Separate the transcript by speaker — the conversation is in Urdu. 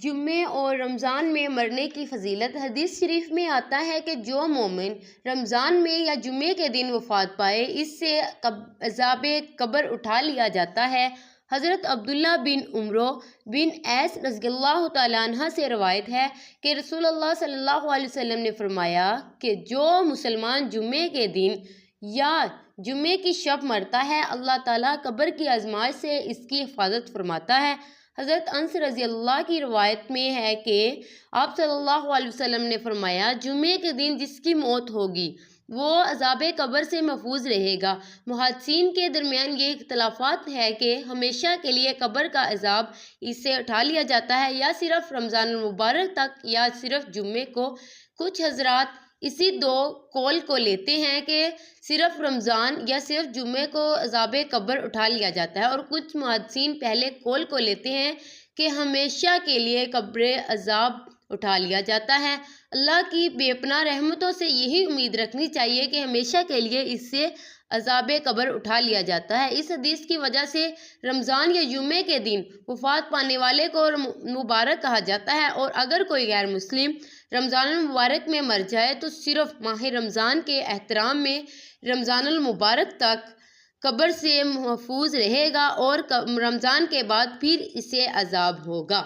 Speaker 1: جمعے اور رمضان میں مرنے کی فضیلت۔ حدیث شریف میں آتا ہے کہ جو مومن رمضان میں یا جمعے کے دن وفات پائے اس سے عذاب قبر اٹھا لیا جاتا ہے۔ حضرت عبداللہ بن عمرو بن عیس رضی اللہ تعالیٰ عنہ سے روایت ہے کہ رسول اللہ صلی اللہ علیہ وسلم نے فرمایا کہ جو مسلمان جمعے کے دن یا جمعے کی شب مرتا ہے اللہ تعالیٰ قبر کی آزمائش سے اس کی حفاظت فرماتا ہے۔ حضرت انس رضی اللہ کی روایت میں ہے کہ آپ صلی اللہ علیہ وسلم نے فرمایا جمعے کے دن جس کی موت ہوگی وہ عذاب قبر سے محفوظ رہے گا۔ محدثین کے درمیان یہ اختلافات ہے کہ ہمیشہ کے لیے قبر کا عذاب اس سے اٹھا لیا جاتا ہے یا صرف رمضان المبارک تک یا صرف جمعے کو۔ کچھ حضرات اسی دو قول کو لیتے ہیں کہ صرف رمضان یا صرف جمعے کو عذاب قبر اٹھا لیا جاتا ہے، اور کچھ محدثین پہلے قول کو لیتے ہیں کہ ہمیشہ کے لیے قبر عذاب اٹھا لیا جاتا ہے۔ اللہ کی بے پناہ رحمتوں سے یہی امید رکھنی چاہیے کہ ہمیشہ کے لیے اس سے عذاب قبر اٹھا لیا جاتا ہے۔ اس حدیث کی وجہ سے رمضان یا جمعے کے دن وفات پانے والے کو مبارک کہا جاتا ہے، اور اگر کوئی غیر مسلم رمضان المبارک میں مر جائے تو صرف ماہ رمضان کے احترام میں رمضان المبارک تک قبر سے محفوظ رہے گا، اور رمضان کے بعد پھر اسے عذاب ہوگا۔